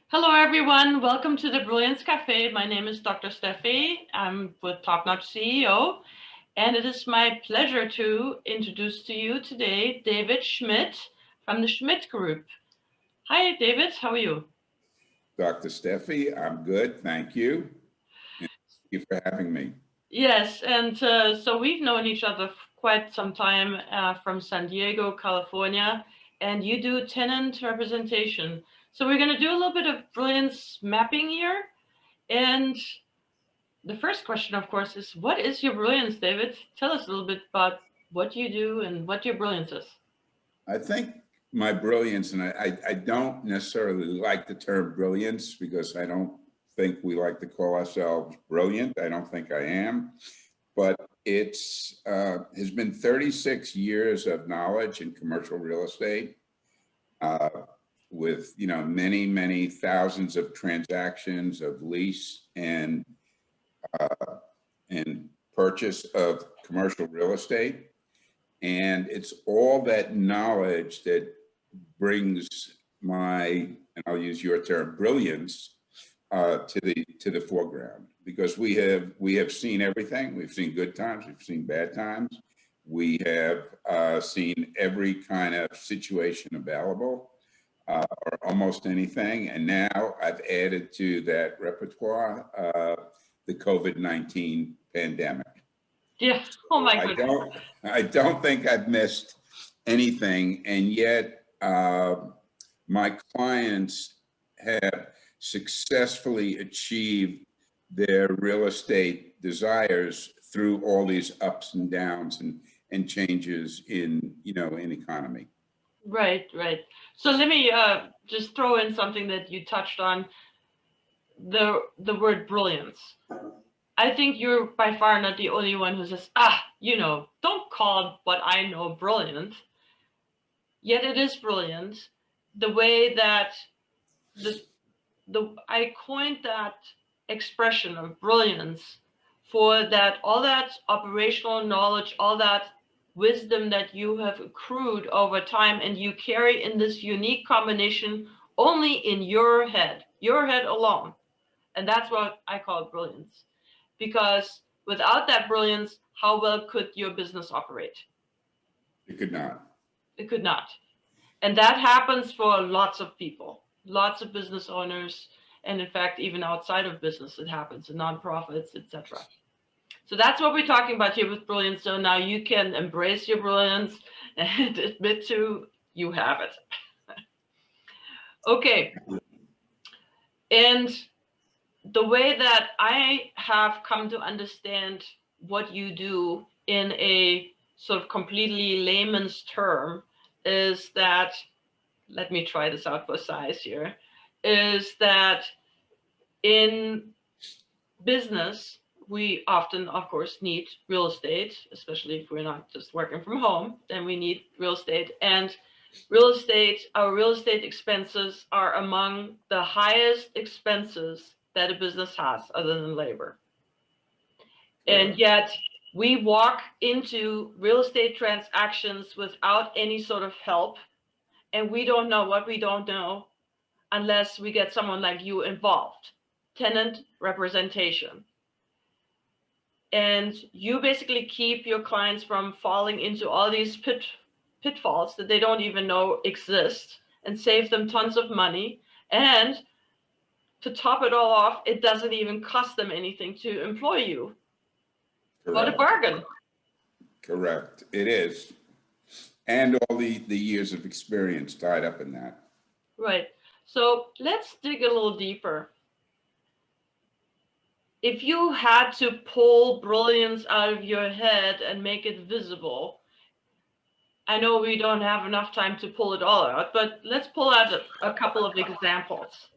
Hello, everyone. Welcome to the Brilliance Cafe. My name is Dr. Stephie. I'm with Top Notch CEO, and it is my pleasure to introduce to you today David Schmidt from the Schmidt Group. Hi, David. How are you? Dr. Stephie, I'm good, thank you. And thank you for having me. Yes, and so we've known each other for quite some time from San Diego, California, and you do tenant representation. So we're going to do a little bit of Brilliance Mapping here. And the first question, of course, is what is your brilliance, David? Tell us a little bit about what you do and what your brilliance is. I think my brilliance, and I don't necessarily like the term brilliance because I don't think we like to call ourselves brilliant. I don't think I am, but it's has been 36 years of knowledge in commercial real estate with, many thousands of transactions of lease and purchase of commercial real estate. And it's all that knowledge that brings my, and I'll use your term, brilliance, to the foreground, because we have seen everything. We've seen good times, we've seen bad times, we have seen every kind of situation available, or almost anything. And now I've added to that repertoire the COVID-19 pandemic. Yeah. Oh my goodness. I don't think I've missed anything, and yet my clients have successfully achieved their real estate desires through all these ups and downs and changes in economy. Right, right. So let me just throw in something that you touched on, the word brilliance. I think you're by far not the only one who says, don't call what I know brilliant. Yet it is brilliant. The way that I coined that expression of brilliance for that, all that operational knowledge, all that wisdom that you have accrued over time, and you carry in this unique combination only in your head alone. And that's what I call brilliance. Because without that brilliance, how well could your business operate? It could not. It could not. And that happens for lots of people, lots of business owners, and in fact, even outside of business, it happens in nonprofits, etc. So that's what we're talking about here with brilliance. So now you can embrace your brilliance and admit to you have it. Okay. And the way that I have come to understand what you do in a sort of completely layman's term is that, let me try this out for size here, is that in business, we often, of course, need real estate, especially if we're not just working from home, then we need real estate. And our real estate expenses are among the highest expenses that a business has other than labor. And yet we walk into real estate transactions without any sort of help, and we don't know what we don't know unless we get someone like you involved. Tenant representation. And you basically keep your clients from falling into all these pitfalls that they don't even know exist, and save them tons of money. And to top it all off, it doesn't even cost them anything to employ you. Correct. What a bargain. Correct. It is. And all the years of experience tied up in that. Right. So let's dig a little deeper. If you had to pull brilliance out of your head and make it visible, I know we don't have enough time to pull it all out, but let's pull out a couple of examples.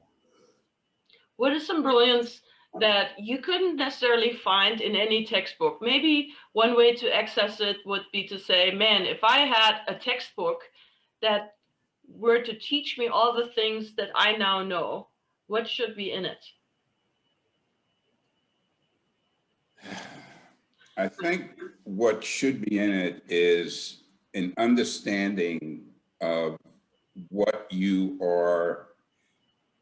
What is some brilliance that you couldn't necessarily find in any textbook? Maybe one way to access it would be to say, man, if I had a textbook that were to teach me all the things that I now know, what should be in it? I think what should be in it is an understanding of what you are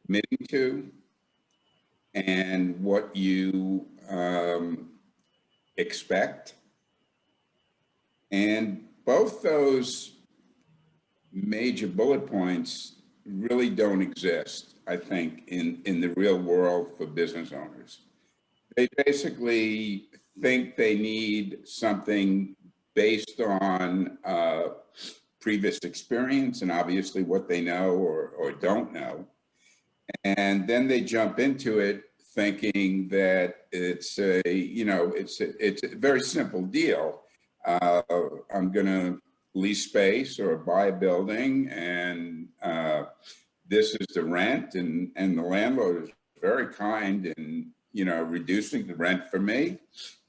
committing to and what you expect. And both those major bullet points really don't exist, I think, in the real world for business owners. They basically think they need something based on previous experience and obviously what they know or don't know. And then they jump into it thinking that it's a, it's a very simple deal. I'm going to lease space or buy a building, and this is the rent, and the landlord is very kind in, reducing the rent for me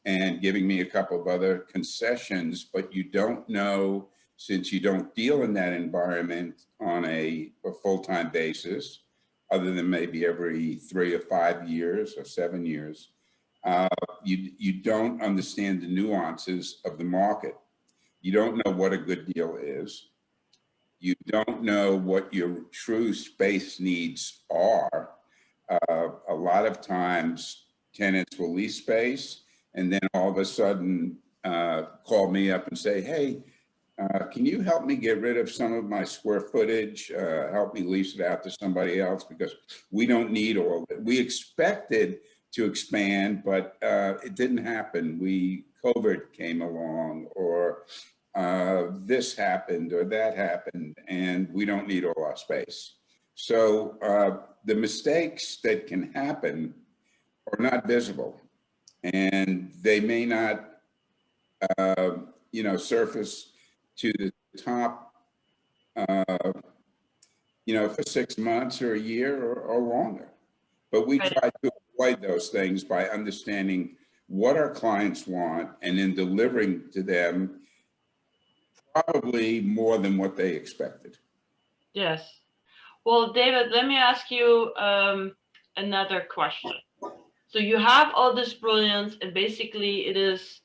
and giving me a couple of other concessions. But you don't know, since you don't deal in that environment on a full-time basis, other than maybe every 3 or 5 years or 7 years, you don't understand the nuances of the market. You don't know what a good deal is. You don't know what your true space needs are. A lot of times tenants will lease space and then all of a sudden call me up and say, hey, can you help me get rid of some of my square footage? Help me lease it out to somebody else because we don't need all of it. We expected to expand, but it didn't happen. COVID came along, or this happened or that happened, and we don't need all our space. So the mistakes that can happen are not visible, and they may not, surface to the top, for 6 months or a year or longer. But we try to avoid those things by understanding what our clients want and then delivering to them probably more than what they expected. Yes. Well, David, let me ask you another question. So you have all this brilliance, and basically it is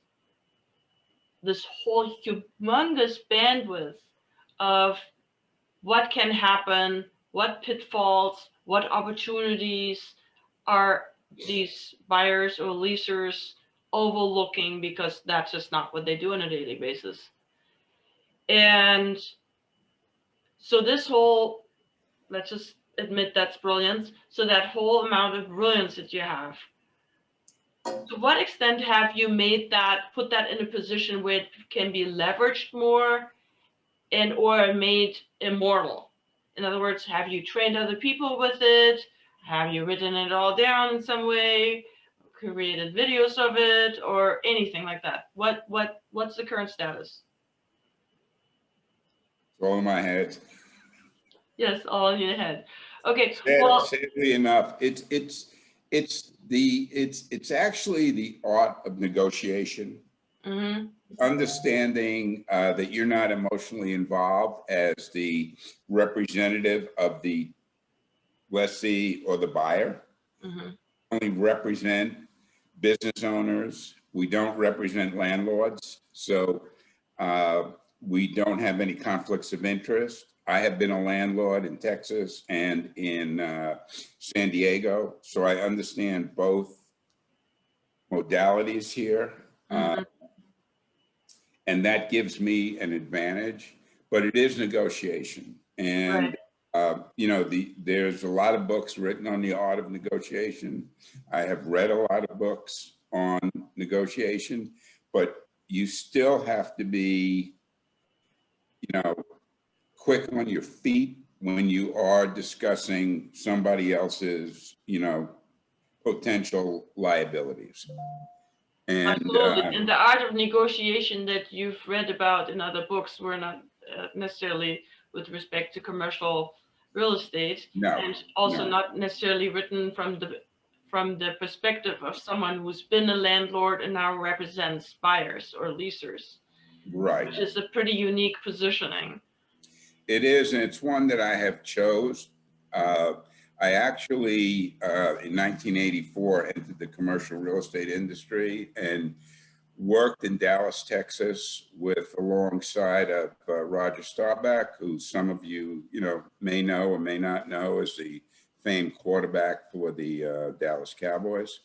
this whole humongous bandwidth of what can happen, what pitfalls, what opportunities are these buyers or leasers overlooking, because that's just not what they do on a daily basis. And so this whole, let's just admit that's brilliance. So that whole amount of brilliance that you have, to what extent have you put that in a position where it can be leveraged more and or made immortal? In other words, have you trained other people with it? Have you written it all down in some way, created videos of it, or anything like that? What's the current status? It's all in my head. Yes, all in your head. Okay. Sadly enough, it's actually the art of negotiation. Mm-hmm. Understanding that you're not emotionally involved as the representative of the lessee or the buyer. Mm-hmm. We only represent business owners. We don't represent landlords. So we don't have any conflicts of interest. I have been a landlord in Texas and in San Diego, so I understand both modalities here. Mm-hmm. And that gives me an advantage, but it is negotiation. And, right. There's a lot of books written on the art of negotiation. I have read a lot of books on negotiation, but you still have to be, quick on your feet when you are discussing somebody else's, potential liabilities. And, absolutely. And the art of negotiation that you've read about in other books were not necessarily with respect to commercial real estate, and also not necessarily written from the perspective of someone who's been a landlord and now represents buyers or leasers. Right. Which is a pretty unique positioning. It is, and it's one that I have chose. I actually, in 1984, entered the commercial real estate industry and worked in Dallas, Texas, alongside of Roger Staubach, who some of you, may know or may not know, is the famed quarterback for the Dallas Cowboys.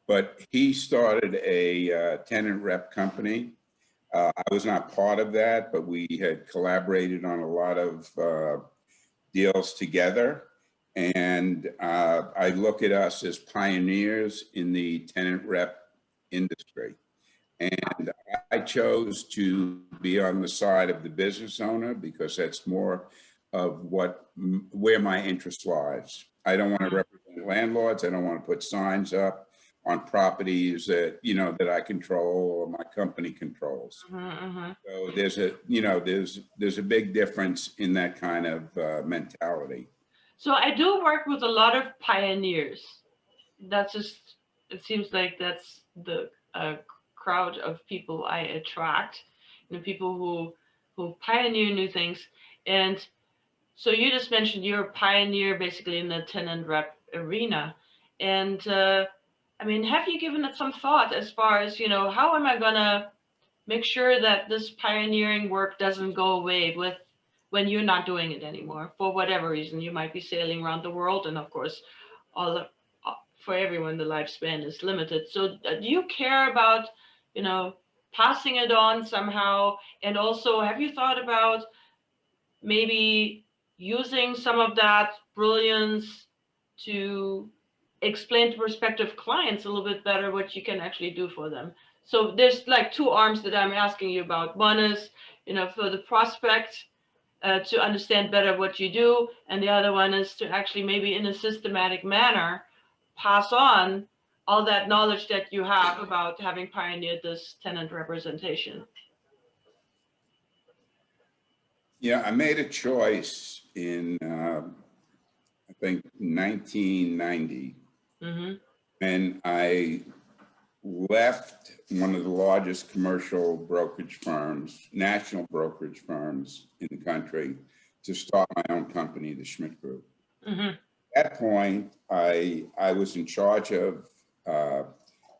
But he started a tenant rep company. I was not part of that, but we had collaborated on a lot of deals together. And I look at us as pioneers in the tenant rep industry. And I chose to be on the side of the business owner because that's more of where my interest lies. I don't want to represent landlords. I don't want to put signs up on properties that, you know, that I control or my company controls. So there's a, you know, there's a big difference in that kind of mentality. So I do work with a lot of pioneers. That's just, it seems like that's the crowd of people I attract, you know, people who pioneer new things. And so you just mentioned you're a pioneer basically in the tenant rep arena. And I mean, have you given it some thought as far as, you know, how am I gonna make sure that this pioneering work doesn't go away with when you're not doing it anymore for whatever reason? You might be sailing around the world, and of course, for everyone the lifespan is limited. So do you care about, you know, passing it on somehow? And also, have you thought about maybe using some of that brilliance to explain to prospective clients a little bit better what you can actually do for them? So there's like two arms that I'm asking you about. One is, you know, for the prospect to understand better what you do, and the other one is to actually maybe in a systematic manner pass on all that knowledge that you have about having pioneered this tenant representation. Yeah, I made a choice in, I think, 1990, and I left one of the largest commercial brokerage firms, national brokerage firms in the country, to start my own company, the Schmidt Group. At that point, I was in charge of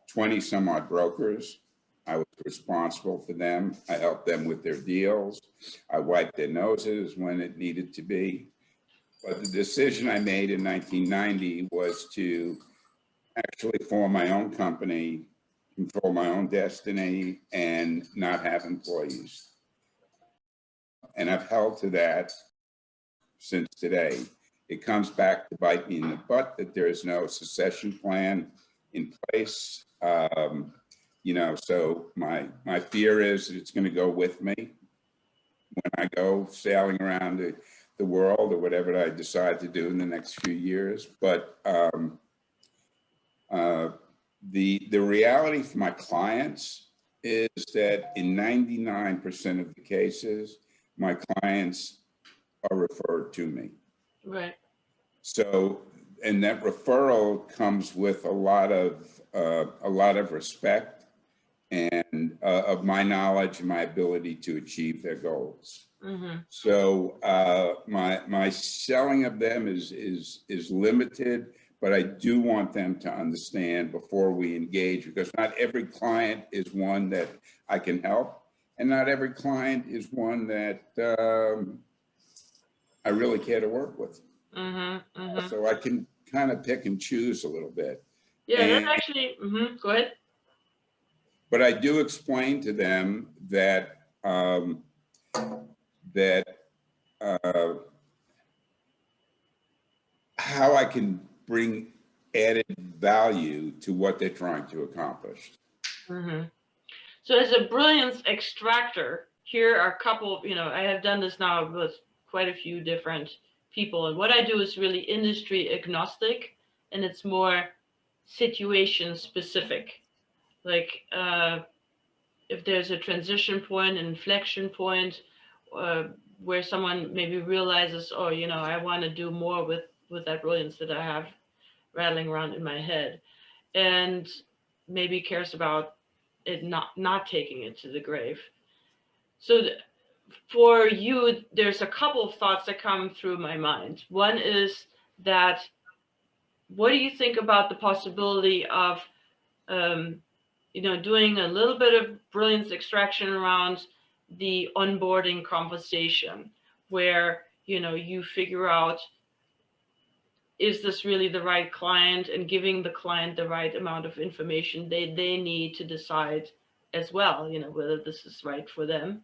20 some odd brokers. I was responsible for them. I helped them with their deals. I wiped their noses when it needed to be. But the decision I made in 1990 was to actually form my own company, control my own destiny, and not have employees. And I've held to that since today. It comes back to bite me in the butt that there is no succession plan in place. You know, so my fear is that it's going to go with me when I go sailing around the world or whatever I decide to do in the next few years. But the reality for my clients is that in 99% of the cases, my clients are referred to me. Right. So, and that referral comes with a lot of respect and of my knowledge and my ability to achieve their goals. So my selling of them is limited, but I do want them to understand before we engage, because not every client is one that I can help, and not every client is one that I really care to work with. So I can kind of pick and choose a little bit. Yeah, that actually, go ahead. But I do explain to them that how I can bring added value to what they're trying to accomplish. So as a brilliance extractor, here are a couple, you know, I have done this now with quite a few different people. And what I do is really industry agnostic, and it's more situation specific. Like if there's a transition point, an inflection point, where someone maybe realizes, oh, you know, I want to do more with that brilliance that I have rattling around in my head, and maybe cares about it not taking it to the grave. So for you, there's a couple of thoughts that come through my mind. One is that, what do you think about the possibility of you know, doing a little bit of brilliance extraction around the onboarding conversation, where, you know, you figure out is this really the right client, and giving the client the right amount of information they need to decide as well, you know, whether this is right for them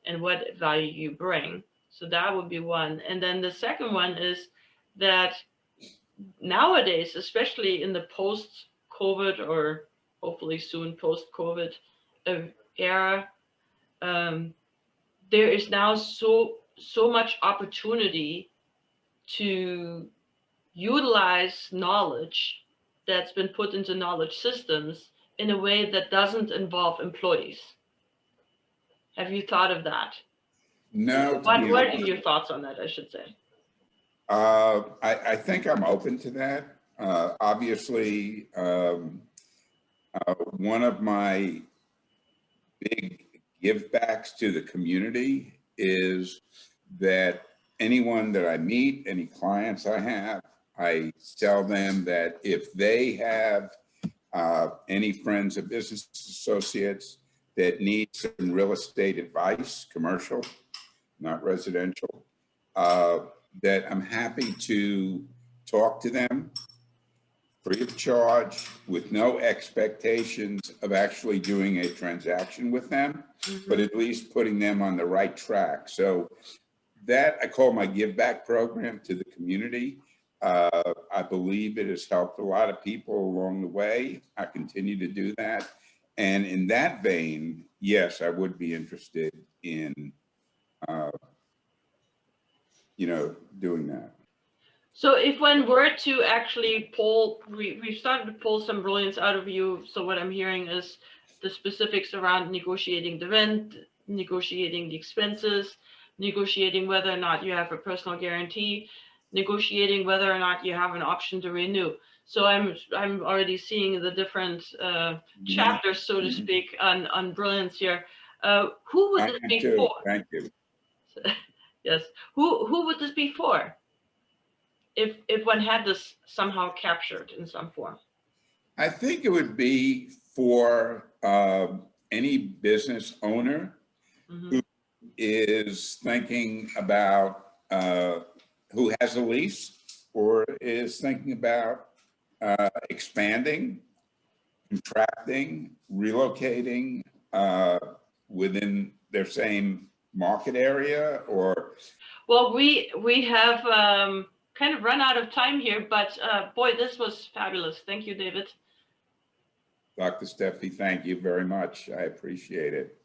and what value you bring. So that would be one. And then the second one is that nowadays, especially in the post-COVID or hopefully soon post-COVID era, there is now so much opportunity to utilize knowledge that's been put into knowledge systems in a way that doesn't involve employees. Have you thought of that? No, What are your thoughts on that, I should say? I think I'm open to that. Obviously, one of my big give backs to the community is that anyone that I meet, any clients I have, I tell them that if they have any friends or business associates that need some real estate advice, commercial, not residential, that I'm happy to talk to them free of charge, with no expectations of actually doing a transaction with them, but at least putting them on the right track. So that I call my give back program to the community. I believe it has helped a lot of people along the way. I continue to do that. And in that vein, yes, I would be interested in, you know, doing that. So if one were to actually pull, we've started to pull some brilliance out of you. So what I'm hearing is the specifics around negotiating the rent, negotiating the expenses, negotiating whether or not you have a personal guarantee, negotiating whether or not you have an option to renew. So I'm already seeing the different chapters, so to speak, on brilliance here. Who would this be for? Thank you. Yes. Who would this be for? If one had this somehow captured in some form? I think it would be for any business owner who is thinking about, who has a lease or is thinking about expanding, contracting, relocating within their same market area, or? Well, we have kind of run out of time here, but boy, this was fabulous. Thank you, David. Dr. Stephie, thank you very much. I appreciate it.